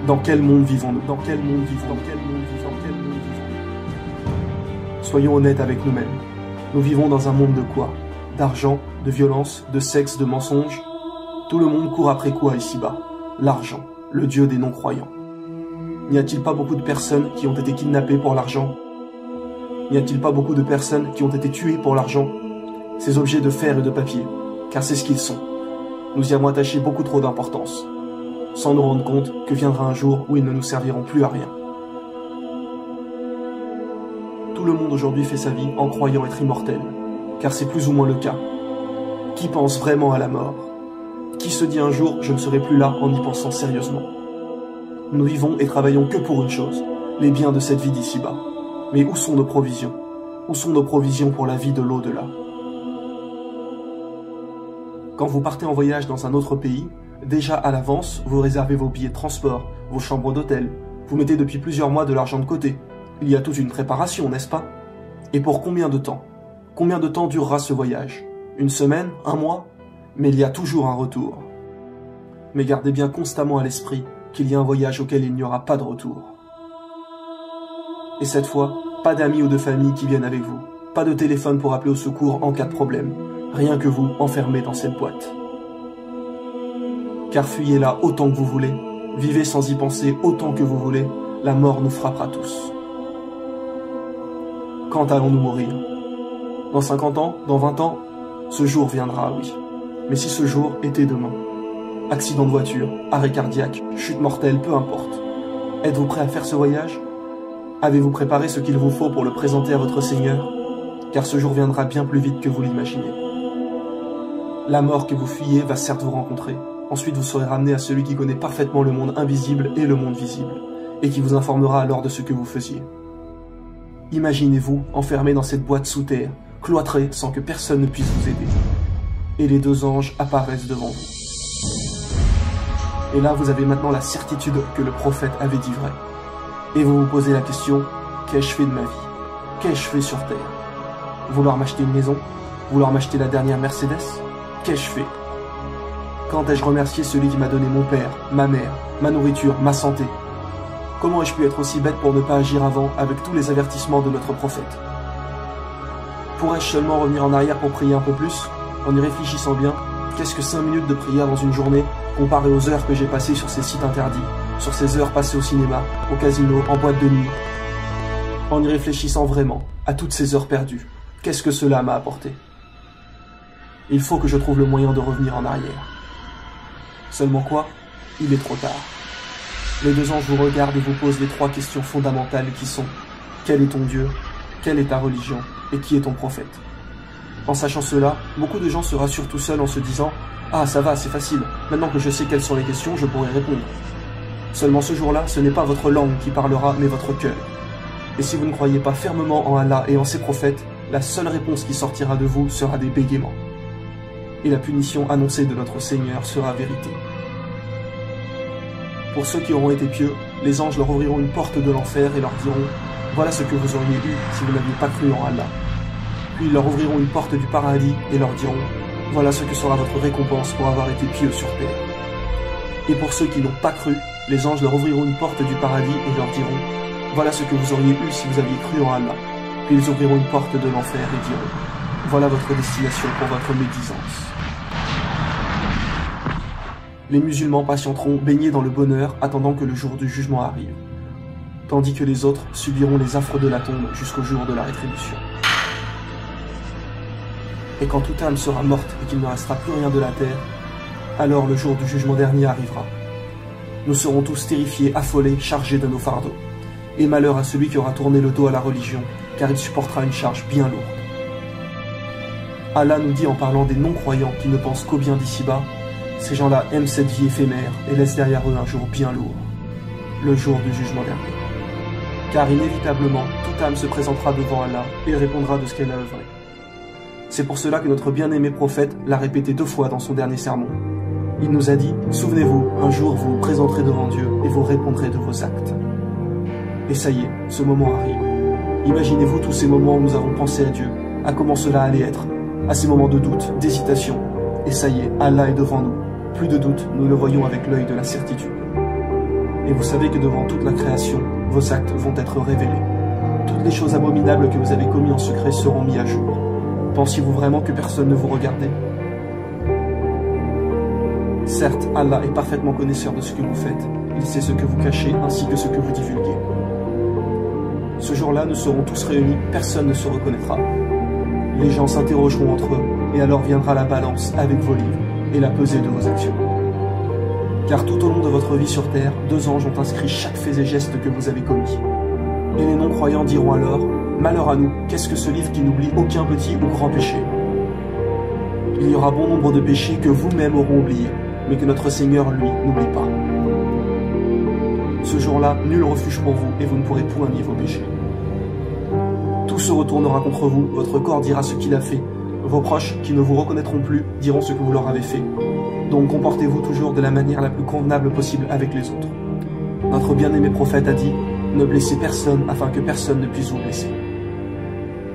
Dans quel monde vivons-nous? Dans quel monde vivons-nous? Dans quel monde vivons-nous? Dans quel monde vivons-nous? Soyons honnêtes avec nous-mêmes. Nous vivons dans un monde de quoi? D'argent, de violence, de sexe, de mensonges. Tout le monde court après quoi ici-bas? L'argent, le dieu des non-croyants. N'y a-t-il pas beaucoup de personnes qui ont été kidnappées pour l'argent? N'y a-t-il pas beaucoup de personnes qui ont été tuées pour l'argent? Ces objets de fer et de papier, car c'est ce qu'ils sont. Nous y avons attaché beaucoup trop d'importance, sans nous rendre compte que viendra un jour où ils ne nous serviront plus à rien. Tout le monde aujourd'hui fait sa vie en croyant être immortel, car c'est plus ou moins le cas. Qui pense vraiment à la mort? Qui se dit un jour « je ne serai plus là » en y pensant sérieusement? Nous vivons et travaillons que pour une chose, les biens de cette vie d'ici-bas. Mais où sont nos provisions? Où sont nos provisions pour la vie de l'au-delà? Quand vous partez en voyage dans un autre pays, déjà à l'avance, vous réservez vos billets de transport, vos chambres d'hôtel, vous mettez depuis plusieurs mois de l'argent de côté. Il y a toute une préparation, n'est-ce pas? Et pour combien de temps? Combien de temps durera ce voyage? Une semaine? Un mois? Mais il y a toujours un retour. Mais gardez bien constamment à l'esprit qu'il y a un voyage auquel il n'y aura pas de retour. Et cette fois, pas d'amis ou de famille qui viennent avec vous, pas de téléphone pour appeler au secours en cas de problème, rien que vous enfermé dans cette boîte. Car fuyez-la autant que vous voulez, vivez sans y penser autant que vous voulez, la mort nous frappera tous. Quand allons-nous mourir? Dans 50 ans? Dans 20 ans? Ce jour viendra, oui. Mais si ce jour était demain? Accident de voiture, arrêt cardiaque, chute mortelle, peu importe. Êtes-vous prêt à faire ce voyage? Avez-vous préparé ce qu'il vous faut pour le présenter à votre Seigneur? Car ce jour viendra bien plus vite que vous l'imaginez. La mort que vous fuyez va certes vous rencontrer. Ensuite vous serez ramené à celui qui connaît parfaitement le monde invisible et le monde visible, et qui vous informera alors de ce que vous faisiez. Imaginez-vous enfermé dans cette boîte sous terre, cloîtré sans que personne ne puisse vous aider. Et les deux anges apparaissent devant vous. Et là, vous avez maintenant la certitude que le prophète avait dit vrai. Et vous vous posez la question, qu'ai-je fait de ma vie? Qu'ai-je fait sur terre? Vouloir m'acheter une maison? Vouloir m'acheter la dernière Mercedes? Qu'ai-je fait? Quand ai-je remercié celui qui m'a donné mon père, ma mère, ma nourriture, ma santé? Comment ai-je pu être aussi bête pour ne pas agir avant avec tous les avertissements de notre prophète? Pourrais-je seulement revenir en arrière pour prier un peu plus? En y réfléchissant bien, qu'est-ce que 5 minutes de prière dans une journée comparé aux heures que j'ai passées sur ces sites interdits, sur ces heures passées au cinéma, au casino, en boîte de nuit? En y réfléchissant vraiment, à toutes ces heures perdues, qu'est-ce que cela m'a apporté? Il faut que je trouve le moyen de revenir en arrière. Seulement quoi? Il est trop tard. Les deux anges vous regardent et vous posent les 3 questions fondamentales qui sont: quel est ton Dieu? Quelle est ta religion? Et qui est ton prophète? En sachant cela, beaucoup de gens se rassurent tout seuls en se disant « Ah, ça va, c'est facile, maintenant que je sais quelles sont les questions, je pourrai répondre. » Seulement ce jour-là, ce n'est pas votre langue qui parlera, mais votre cœur. Et si vous ne croyez pas fermement en Allah et en ses prophètes, la seule réponse qui sortira de vous sera des bégaiements. Et la punition annoncée de notre Seigneur sera vérité. Pour ceux qui auront été pieux, les anges leur ouvriront une porte de l'enfer et leur diront « Voilà ce que vous auriez eu si vous n'aviez pas cru en Allah. » Puis ils leur ouvriront une porte du paradis et leur diront « Voilà ce que sera votre récompense pour avoir été pieux sur terre. » Et pour ceux qui n'ont pas cru, les anges leur ouvriront une porte du paradis et leur diront « Voilà ce que vous auriez eu si vous aviez cru en Allah. » Puis ils ouvriront une porte de l'enfer et diront « Voilà votre destination pour votre médisance. » Les musulmans patienteront baignés dans le bonheur attendant que le jour du jugement arrive, tandis que les autres subiront les affres de la tombe jusqu'au jour de la rétribution. Et quand toute âme sera morte et qu'il ne restera plus rien de la terre, alors le jour du jugement dernier arrivera. Nous serons tous terrifiés, affolés, chargés de nos fardeaux. Et malheur à celui qui aura tourné le dos à la religion, car il supportera une charge bien lourde. Allah nous dit en parlant des non-croyants qui ne pensent qu'au bien d'ici-bas, ces gens-là aiment cette vie éphémère et laissent derrière eux un jour bien lourd, le jour du jugement dernier. Car inévitablement, toute âme se présentera devant Allah et répondra de ce qu'elle a œuvré. C'est pour cela que notre bien-aimé prophète l'a répété 2 fois dans son dernier sermon. Il nous a dit « Souvenez-vous, un jour vous vous présenterez devant Dieu et vous répondrez de vos actes. » Et ça y est, ce moment arrive. Imaginez-vous tous ces moments où nous avons pensé à Dieu, à comment cela allait être, à ces moments de doute, d'hésitation. Et ça y est, Allah est devant nous. Plus de doute, nous le voyons avec l'œil de la certitude. Et vous savez que devant toute la création, vos actes vont être révélés. Toutes les choses abominables que vous avez commises en secret seront mises à jour. Pensiez-vous vraiment que personne ne vous regardait? Certes, Allah est parfaitement connaisseur de ce que vous faites. Il sait ce que vous cachez ainsi que ce que vous divulguez. Ce jour-là, nous serons tous réunis, personne ne se reconnaîtra. Les gens s'interrogeront entre eux, et alors viendra la balance avec vos livres et la pesée de vos actions. Car tout au long de votre vie sur terre, 2 anges ont inscrit chaque fait et geste que vous avez commis. Et les non-croyants diront alors, « Malheur à nous, qu'est-ce que ce livre qui n'oublie aucun petit ou grand péché ?» Il y aura bon nombre de péchés que vous-même auront oubliés, mais que notre Seigneur, lui, n'oublie pas. Ce jour-là, nul refuge pour vous, et vous ne pourrez point nier vos péchés. Tout se retournera contre vous, votre corps dira ce qu'il a fait, vos proches, qui ne vous reconnaîtront plus, diront ce que vous leur avez fait. Donc comportez-vous toujours de la manière la plus convenable possible avec les autres. Notre bien-aimé prophète a dit, ne blessez personne afin que personne ne puisse vous blesser.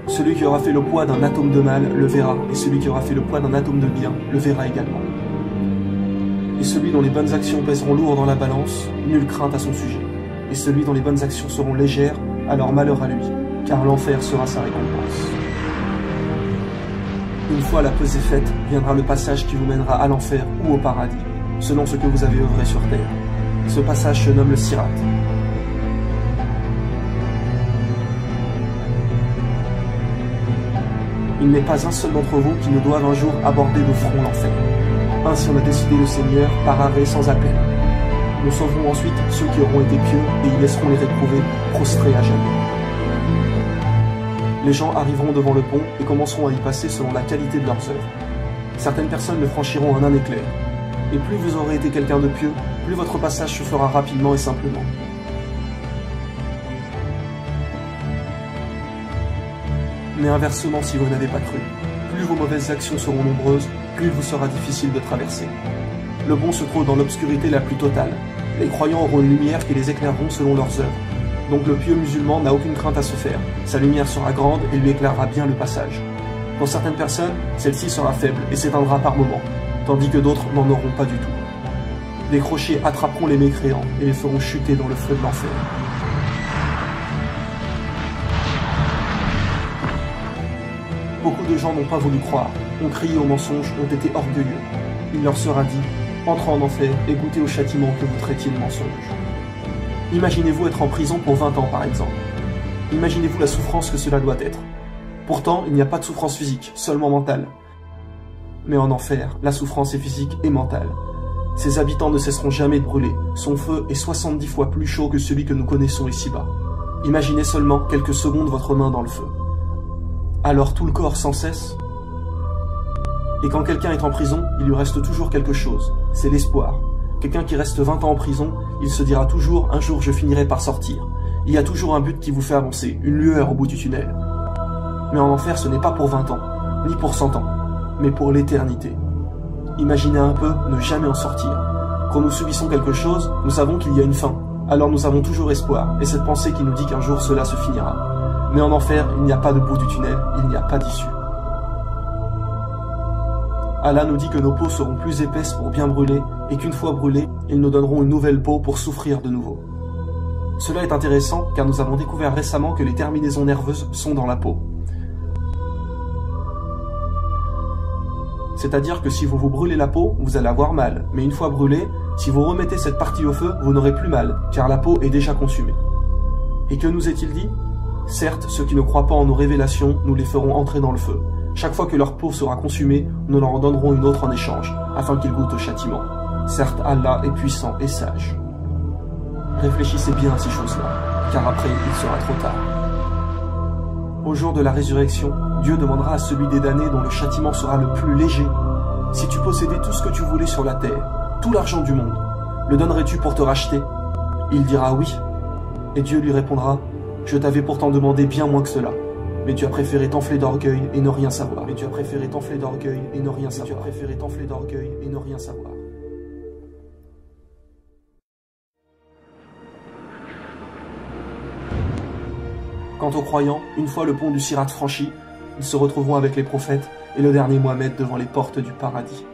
Celui qui aura fait le poids d'un atome de mal le verra, et celui qui aura fait le poids d'un atome de bien le verra également. Et celui dont les bonnes actions pèseront lourd dans la balance, nulle crainte à son sujet. Et celui dont les bonnes actions seront légères, alors malheur à lui, car l'enfer sera sa récompense. Une fois la pesée faite, viendra le passage qui vous mènera à l'enfer ou au paradis, selon ce que vous avez œuvré sur terre. Ce passage se nomme le Sirat. Il n'est pas un seul d'entre vous qui ne doive un jour aborder de front l'enfer. Ainsi en a décidé le Seigneur par arrêt sans appel. Nous sauverons ensuite ceux qui auront été pieux et y laisserons les réprouvés prostrés à jamais. Les gens arriveront devant le pont et commenceront à y passer selon la qualité de leurs œuvres. Certaines personnes le franchiront en un éclair. Et plus vous aurez été quelqu'un de pieux, plus votre passage se fera rapidement et simplement. Mais inversement, si vous n'avez pas cru, plus vos mauvaises actions seront nombreuses, plus il vous sera difficile de traverser. Le bon se trouve dans l'obscurité la plus totale. Les croyants auront une lumière qui les éclaireront selon leurs œuvres. Donc le pieux musulman n'a aucune crainte à se faire. Sa lumière sera grande et lui éclairera bien le passage. Pour certaines personnes, celle-ci sera faible et s'éteindra par moments, tandis que d'autres n'en auront pas du tout. Les crochets attraperont les mécréants et les feront chuter dans le feu de l'enfer. Beaucoup de gens n'ont pas voulu croire, ont crié au mensonge, ont été orgueilleux. Il leur sera dit, entrez en enfer et goûtez au châtiment que vous traitiez de mensonge. Imaginez-vous être en prison pour 20 ans par exemple. Imaginez-vous la souffrance que cela doit être. Pourtant, il n'y a pas de souffrance physique, seulement mentale. Mais en enfer, la souffrance est physique et mentale. Ses habitants ne cesseront jamais de brûler. Son feu est 70 fois plus chaud que celui que nous connaissons ici-bas. Imaginez seulement quelques secondes votre main dans le feu. Alors tout le corps sans cesse. Et quand quelqu'un est en prison, il lui reste toujours quelque chose. C'est l'espoir. Quelqu'un qui reste 20 ans en prison, il se dira toujours « un jour je finirai par sortir ». Il y a toujours un but qui vous fait avancer, une lueur au bout du tunnel. Mais en enfer, ce n'est pas pour 20 ans, ni pour 100 ans, mais pour l'éternité. Imaginez un peu ne jamais en sortir. Quand nous subissons quelque chose, nous savons qu'il y a une fin. Alors nous avons toujours espoir, et cette pensée qui nous dit qu'un jour cela se finira. Mais en enfer, il n'y a pas de bout du tunnel, il n'y a pas d'issue. Allah nous dit que nos peaux seront plus épaisses pour bien brûler, et qu'une fois brûlées, ils nous donneront une nouvelle peau pour souffrir de nouveau. Cela est intéressant, car nous avons découvert récemment que les terminaisons nerveuses sont dans la peau. C'est-à-dire que si vous vous brûlez la peau, vous allez avoir mal, mais une fois brûlée, si vous remettez cette partie au feu, vous n'aurez plus mal, car la peau est déjà consumée. Et que nous est-il dit? Certes, ceux qui ne croient pas en nos révélations, nous les ferons entrer dans le feu. Chaque fois que leur peau sera consumée, nous leur en donnerons une autre en échange, afin qu'ils goûtent au châtiment. Certes, Allah est puissant et sage. Réfléchissez bien à ces choses-là, car après, il sera trop tard. Au jour de la résurrection, Dieu demandera à celui des damnés dont le châtiment sera le plus léger, « Si tu possédais tout ce que tu voulais sur la terre, tout l'argent du monde, le donnerais-tu pour te racheter ?» Il dira « Oui ». Et Dieu lui répondra, « Je t'avais pourtant demandé bien moins que cela. Mais tu as préféré t'enfler d'orgueil et ne rien savoir. Mais tu as préféré t'enfler d'orgueil et ne rien savoir. Tu as préféré t'enfler d'orgueil et ne rien savoir. » Quant aux croyants, une fois le pont du Sirat franchi, ils se retrouveront avec les prophètes et le dernier Mohammed devant les portes du paradis.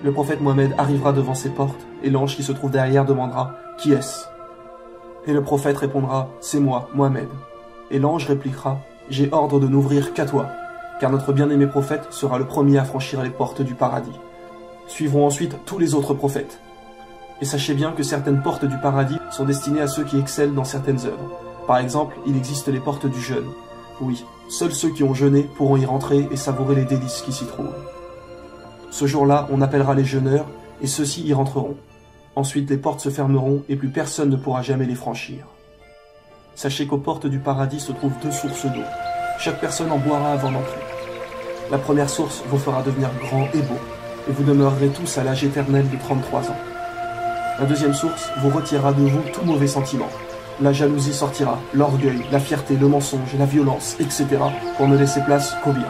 Le prophète Mohammed arrivera devant ces portes, et l'ange qui se trouve derrière demandera « Qui est-ce » Et le prophète répondra « C'est moi, Mohammed ». Et l'ange répliquera « J'ai ordre de n'ouvrir qu'à toi, car notre bien-aimé prophète sera le premier à franchir les portes du paradis. » Suivront ensuite tous les autres prophètes. Et sachez bien que certaines portes du paradis sont destinées à ceux qui excellent dans certaines œuvres. Par exemple, il existe les portes du jeûne. Oui, seuls ceux qui ont jeûné pourront y rentrer et savourer les délices qui s'y trouvent. Ce jour-là, on appellera les jeûneurs, et ceux-ci y rentreront. Ensuite, les portes se fermeront, et plus personne ne pourra jamais les franchir. Sachez qu'aux portes du paradis se trouvent 2 sources d'eau. Chaque personne en boira avant d'entrer. La première source vous fera devenir grand et beau, et vous demeurerez tous à l'âge éternel de 33 ans. La deuxième source vous retirera de vous tout mauvais sentiment. La jalousie sortira, l'orgueil, la fierté, le mensonge, la violence, etc. pour ne laisser place qu'au bien.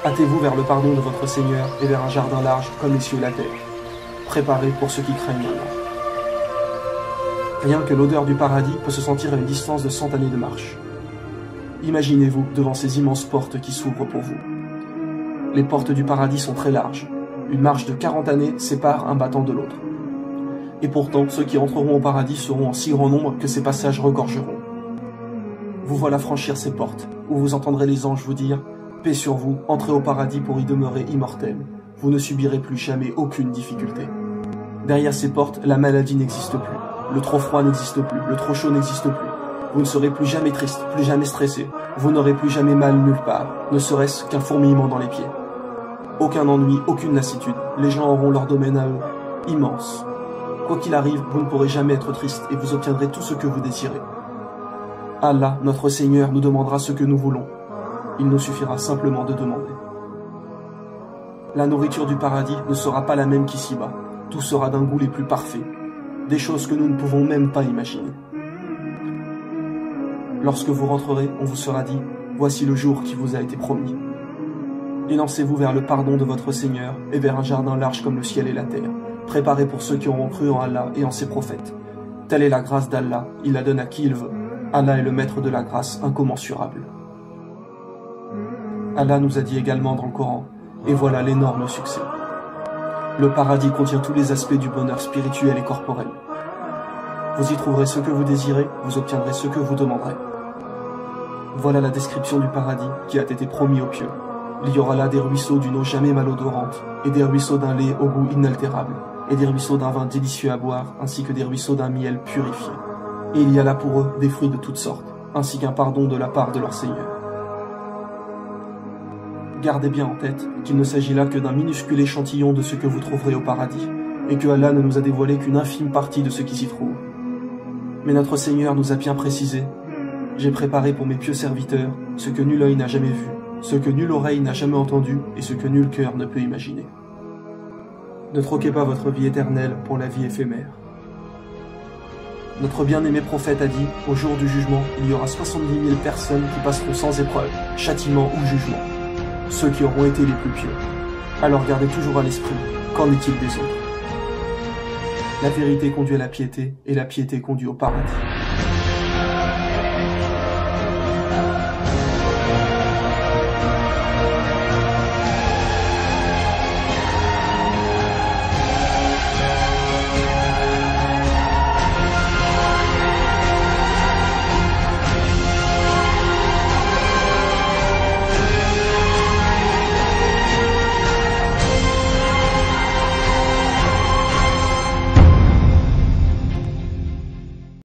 Hâtez-vous vers le pardon de votre Seigneur et vers un jardin large comme les cieux et la terre. Préparez pour ceux qui craignent Allah. Rien que l'odeur du paradis peut se sentir à une distance de 100 années de marche. Imaginez-vous devant ces immenses portes qui s'ouvrent pour vous. Les portes du paradis sont très larges. Une marche de 40 années sépare un battant de l'autre. Et pourtant, ceux qui entreront au paradis seront en si grand nombre que ces passages regorgeront. Vous voilà franchir ces portes, où vous entendrez les anges vous dire « Paix sur vous, entrez au paradis pour y demeurer immortel. Vous ne subirez plus jamais aucune difficulté. » Derrière ces portes, la maladie n'existe plus. Le trop froid n'existe plus, le trop chaud n'existe plus. Vous ne serez plus jamais triste, plus jamais stressé. Vous n'aurez plus jamais mal nulle part, ne serait-ce qu'un fourmillement dans les pieds. Aucun ennui, aucune lassitude. Les gens auront leur domaine à eux, immense. Quoi qu'il arrive, vous ne pourrez jamais être triste et vous obtiendrez tout ce que vous désirez. Allah, notre Seigneur, nous demandera ce que nous voulons. Il nous suffira simplement de demander. La nourriture du paradis ne sera pas la même qu'ici-bas. Tout sera d'un goût les plus parfaits. Des choses que nous ne pouvons même pas imaginer. Lorsque vous rentrerez, on vous sera dit « Voici le jour qui vous a été promis ». Élancez-vous vers le pardon de votre Seigneur et vers un jardin large comme le ciel et la terre, préparé pour ceux qui auront cru en Allah et en ses prophètes. Telle est la grâce d'Allah, il la donne à qui il veut. Allah est le maître de la grâce incommensurable. Allah nous a dit également dans le Coran, et voilà l'énorme succès. Le paradis contient tous les aspects du bonheur spirituel et corporel. Vous y trouverez ce que vous désirez, vous obtiendrez ce que vous demanderez. Voilà la description du paradis qui a été promis aux pieux. Il y aura là des ruisseaux d'une eau jamais malodorante, et des ruisseaux d'un lait au goût inaltérable, et des ruisseaux d'un vin délicieux à boire, ainsi que des ruisseaux d'un miel purifié. Et il y a là pour eux des fruits de toutes sortes, ainsi qu'un pardon de la part de leur Seigneur. Gardez bien en tête qu'il ne s'agit là que d'un minuscule échantillon de ce que vous trouverez au paradis, et que Allah ne nous a dévoilé qu'une infime partie de ce qui s'y trouve. Mais notre Seigneur nous a bien précisé « J'ai préparé pour mes pieux serviteurs ce que nul œil n'a jamais vu, ce que nulle oreille n'a jamais entendu et ce que nul cœur ne peut imaginer. » Ne troquez pas votre vie éternelle pour la vie éphémère. Notre bien-aimé prophète a dit « Au jour du jugement, il y aura 70 000 personnes qui passeront sans épreuve, châtiment ou jugement. Ceux qui auront été les plus pieux. Alors gardez toujours à l'esprit, qu'en est-il des autres? La vérité conduit à la piété, et la piété conduit au paradis.